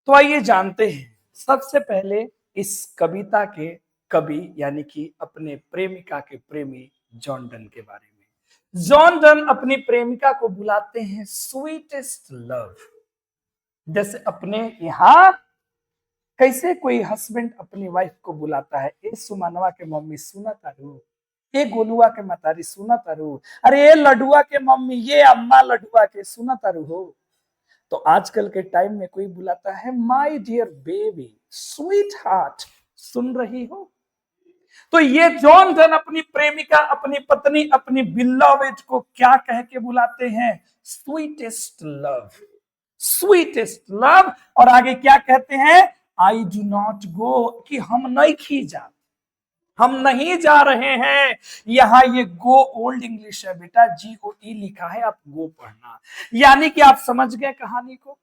तो आइए जानते हैं सबसे पहले इस कविता के कवि यानी कि अपने प्रेमिका के प्रेमी जॉन डन के बारे में। जॉन डन अपनी प्रेमिका को बुलाते हैं स्वीटेस्ट लव। जैसे अपने यहाँ कैसे कोई हस्बैंड अपनी वाइफ को बुलाता है, ए सुमनवा के मम्मी सुना तारू, ए गोलुआ के मतारी सुना तारू, अरे ए लडुआ के मम्मी, ये अम्मा लडुआ के सुना तारू हो। तो आजकल के टाइम में कोई बुलाता है my dear baby, sweetheart, सुन रही हो। तो ये जॉन डन अपनी प्रेमिका, अपनी पत्नी, अपनी बिलवेड को क्या कह के बुलाते हैं? Sweetest love, sweetest love. और आगे क्या कहते हैं? आई डू नॉट गो, कि हम नहीं खींचा, हम नहीं जा रहे हैं। यहां ये गो ओल्ड इंग्लिश है बेटा, GOE लिखा है, आप गो पढ़ना। यानी कि आप समझ गए कहानी को।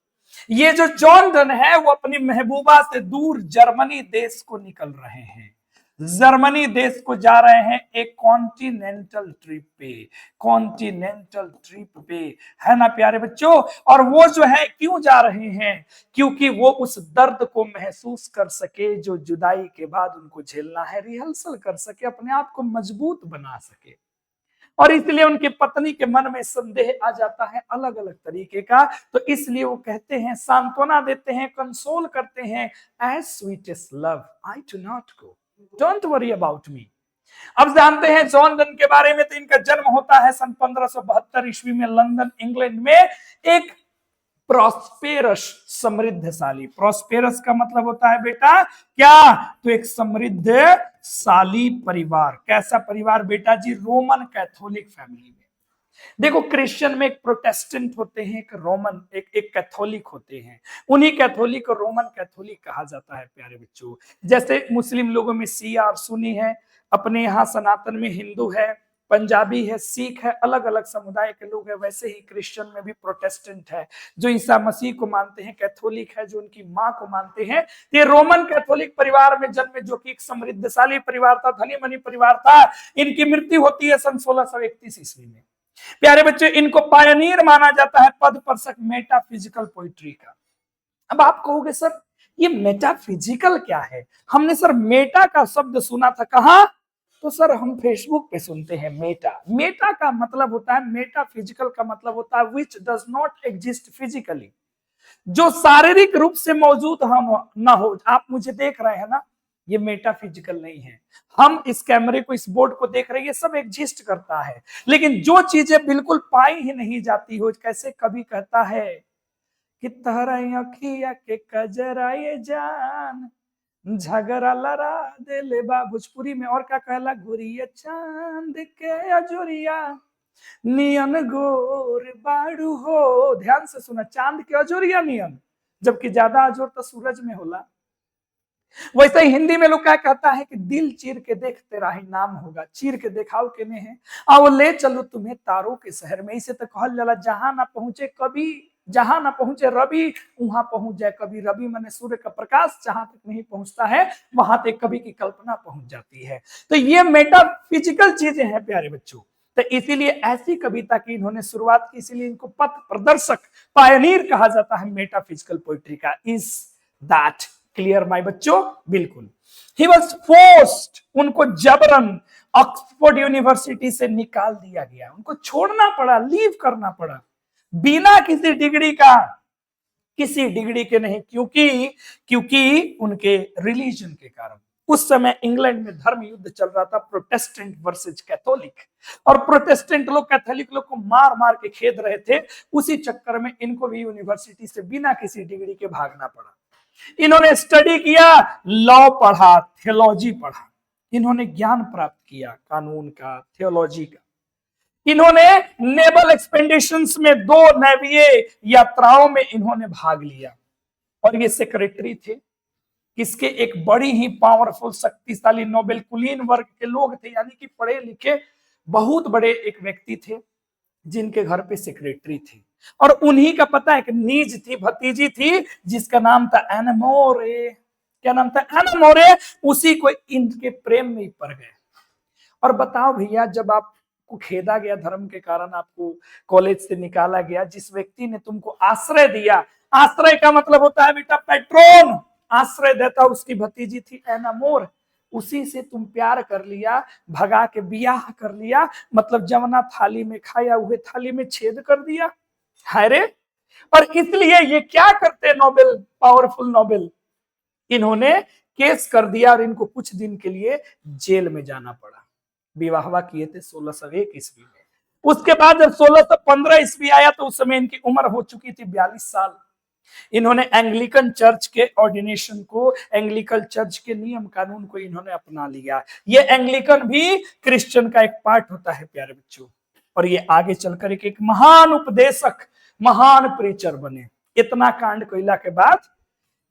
ये जो जॉन डन है वो अपनी महबूबा से दूर जर्मनी देश को निकल रहे हैं, जर्मनी देश को जा रहे हैं एक कॉन्टिनेंटल ट्रिप पे, कॉन्टिनेंटल ट्रिप पे, है ना प्यारे बच्चों। और वो जो है क्यों जा रहे हैं? क्योंकि वो उस दर्द को महसूस कर सके जो जुदाई के बाद उनको झेलना है, रिहर्सल कर सके, अपने आप को मजबूत बना सके। और इसलिए उनकी पत्नी के मन में संदेह आ जाता है अलग अलग तरीके का। तो इसलिए वो कहते हैं, सांत्वना देते हैं, कंसोल करते हैं, as sweetest love I do not go, don't worry about me. अब जानते हैं जॉन डन के बारे में। तो इनका जन्म होता है सन 1572 ईस्वी में लंदन इंग्लैंड में, एक प्रॉस्पेरस, समृद्धशाली। प्रॉस्पेरस का मतलब होता है बेटा क्या? तो एक समृद्धशाली परिवार। कैसा परिवार बेटा जी? रोमन कैथोलिक फैमिली में। देखो क्रिश्चियन में एक प्रोटेस्टेंट होते हैं, एक रोमन, एक कैथोलिक होते हैं। उन्हीं कैथोलिक को रोमन कैथोलिक कहा जाता है प्यारे बच्चों। जैसे मुस्लिम लोगों में शिया और सुन्नी है, अपने यहाँ सनातन में हिंदू है, पंजाबी है, सिख है, अलग अलग समुदाय के लोग हैं। वैसे ही क्रिश्चियन में भी प्रोटेस्टेंट है, जो ईसा मसीह को मानते हैं, कैथोलिक है जो उनकी माँ को मानते हैं। ये रोमन कैथोलिक परिवार में जन्मे, जो कि एक समृद्धशाली परिवार था, धनी मनी परिवार था। इनकी मृत्यु होती है सन 1631 ईस्वी में। प्यारे बच्चे, इनको पायनियर माना जाता है पद परसक मेटाफिजिकल पोइट्री का। अब आप कहोगे सर ये मेटाफिजिकल क्या है? हमने सर मेटा का शब्द सुना था, कहां? तो सर हम फेसबुक पे सुनते हैं मेटा। मेटा का मतलब होता है, मेटाफिजिकल का मतलब होता है which does not exist physically, जो शारीरिक रूप से मौजूद ना हो। आप मुझे देख रहे हैं ना, ये मेटाफिजिकल नहीं है। हम इस कैमरे को, इस बोर्ड को देख रहे हैं, ये सब एग्जिस्ट करता है। लेकिन जो चीजें बिल्कुल पाई ही नहीं जाती हो, कैसे कभी कहता है कि तहरा अखिया के कजरा ये जान झगड़ा लड़ा देले बा, भोजपुरी में। और क्या कहला? गोरिया चांद के अजोरिया नियन गोर बाड़ू हो। ध्यान से सुना, चांद के अजोरिया नियन, जबकि ज्यादा अजोर तो सूरज में होला। वैसे ही हिंदी में लोग क्या कहता है कि दिल चीर के देख तेरा ही नाम होगा, चीर के देखाओ के में है, आओ ले चलो तुम्हें तारों के शहर में। इसे तो कहल जाला जहां ना पहुंचे कभी, जहां ना पहुंचे रवि वहां पहुंच जाए कभी। रवि माने सूर्य का प्रकाश जहां तक नहीं पहुंचता है वहां तक कवि की कल्पना पहुंच जाती है। तो ये मेटाफिजिकल चीजें हैं प्यारे बच्चों। तो इसीलिए ऐसी कविता की इन्होंने शुरुआत की, इसीलिए इनको पथ प्रदर्शक, पायनियर कहा जाता है मेटाफिजिकल पोइट्री का। इज दैट क्लियर माय बच्चों? बिल्कुल। ही वॉज फोर्स्ड, उनको जबरन ऑक्सफोर्ड यूनिवर्सिटी से निकाल दिया गया, उनको छोड़ना पड़ा, लीव करना पड़ा, बिना किसी डिग्री का, किसी डिग्री के नहीं। क्योंकि उनके रिलीजन के कारण। उस समय इंग्लैंड में धर्म युद्ध चल रहा था, प्रोटेस्टेंट वर्सेज कैथोलिक। और प्रोटेस्टेंट लोग कैथोलिक लोग को मार मार के खेद रहे थे। उसी चक्कर में इनको भी यूनिवर्सिटी से बिना किसी डिग्री के भागना पड़ा। इन्होंने स्टडी किया, लॉ पढ़ा, थियोलॉजी पढ़ा, इन्होंने ज्ञान प्राप्त किया कानून का, थियोलॉजी का। इन्होंने नेवल एक्सपेडिशंस में 2 नैवीय यात्राओं में इन्होंने भाग लिया। और ये सेक्रेटरी थे किसके? एक बड़ी ही पावरफुल, शक्तिशाली, नोबेल कुलीन वर्ग के लोग थे, यानी कि पढ़े लिखे बहुत बड़े एक व्यक्ति थे जिनके घर पे सेक्रेटरी थी। और उन्हीं का पता एक नीज थी, भतीजी थी, जिसका नाम था एनमोरे। क्या नाम था? एनमोरे। उसी को इनके प्रेम में पड़ गए। और बताओ भैया, जब आपको खेदा गया धर्म के कारण, आपको कॉलेज से निकाला गया, जिस व्यक्ति ने तुमको आश्रय दिया, आश्रय का मतलब होता है बेटा पेट्रोन, आश्रय देता उसकी भतीजी थी एनामोर, उसी से तुम प्यार कर लिया, भगा के बियाह कर लिया, मतलब जवना थाली में खाया हुए थाली में छेद कर दिया। है रे। और इसलिए ये क्या करते नोबेल, पावरफुल नोबेल, इन्होंने केस कर दिया और इनको कुछ दिन के लिए जेल में जाना पड़ा। विवाह किए थे 1601 ईस्वी में। उसके बाद जब 1615 ईस्वी आया तो उस समय इनकी उम्र हो चुकी थी 42 साल। इन्होंने एंग्लिकन चर्च के ऑर्डिनेशन को, एंग्लिकन चर्च के नियम कानून को इन्होंने अपना लिया। ये एंग्लिकन भी क्रिश्चियन का एक पार्ट होता है प्यारे बच्चों। और ये आगे चलकर एक महान उपदेशक, महान प्रीचर बने। इतना कांड कोयला के बाद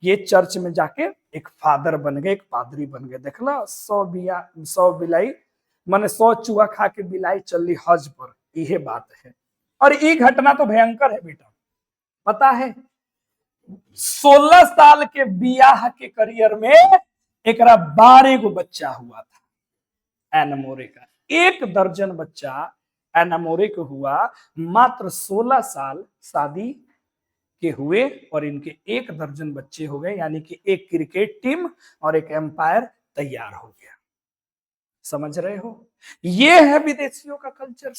ये चर्च में जाके एक फादर बन गए, एक पादरी बन गए। देखला 100 बिलाई माने 100 चूहा खा के बिलाई चली हज पर, यह बात है। और ये घटना तो भयंकर है बेटा, पता है 16 साल के बियाह के करियर में एक 12 गो बच्चा हुआ था एनामोरे का। 1 दर्जन बच्चा एनामोरे को हुआ, मात्र 16 साल शादी के हुए और इनके 1 दर्जन बच्चे हो गए, यानी कि एक क्रिकेट टीम और एक एम्पायर तैयार हो गया। समझ रहे हो, ये है विदेशियों का कल्चर।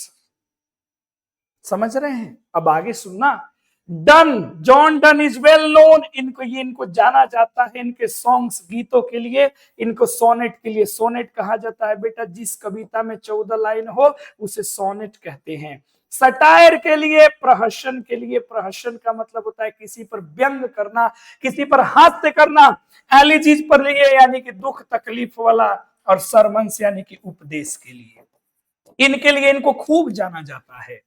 समझ रहे हैं। अब आगे सुनना। Done, John Donne is well known, इनको जाना जाता है इनके सॉन्ग्स, गीतों के लिए, इनको सोनेट के लिए। सोनेट कहा जाता है बेटा जिस कविता में 14 लाइन हो उसे सोनेट कहते हैं। सटायर के लिए, प्रहसन के लिए, प्रहसन का मतलब होता है किसी पर व्यंग करना, किसी पर हास्य करना। एलिजीज पर लिए यानी कि दुख तकलीफ वाला, और सरमन्स यानी कि उपदेश के लिए। इनके लिए इनको खूब जाना जाता है।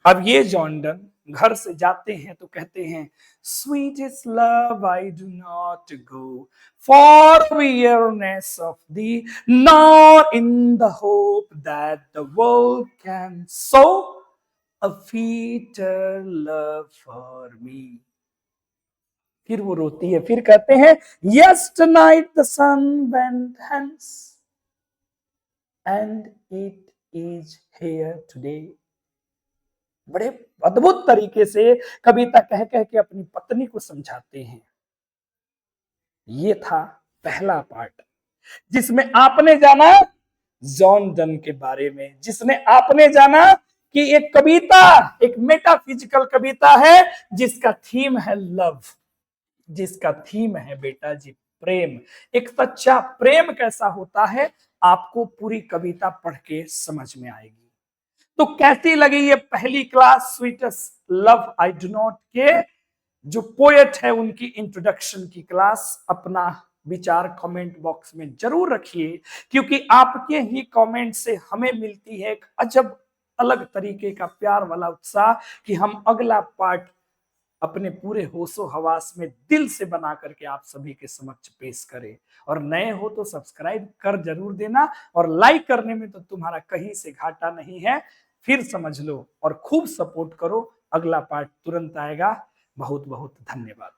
अब ये जॉन डन घर से जाते हैं तो कहते हैं sweetest love I do not go for weariness of thee, not in the hope that the world can show a fitter love for me. फिर वो रोती है, फिर कहते हैं yesternight the sun went hence and it is here today. बड़े अद्भुत तरीके से कविता कह कह के अपनी पत्नी को समझाते हैं। ये था पहला पार्ट जिसमें आपने जाना जॉन डन के बारे में, जिसने आपने जाना कि एक कविता, एक मेटाफिजिकल कविता है जिसका थीम है लव, जिसका थीम है बेटा जी प्रेम। एक सच्चा प्रेम कैसा होता है आपको पूरी कविता पढ़ के समझ में आएगी। तो कैसी लगी ये पहली class sweetest love I do not के जो पोएट है उनकी इंट्रोडक्शन की क्लास? अपना विचार कमेंट बॉक्स में जरूर रखिए, क्योंकि आपके ही कमेंट से हमें मिलती है एक अजब अलग तरीके का प्यार वाला उत्साह कि हम अगला पार्ट अपने पूरे होशो हवास में दिल से बना करके आप सभी के समक्ष पेश करें। और नए हो तो सब्सक्राइब कर जरूर देना, और लाइक करने में तो तुम्हारा कहीं से घाटा नहीं है। फिर समझ लो और खूब सपोर्ट करो, अगला पार्ट तुरंत आएगा। बहुत बहुत धन्यवाद।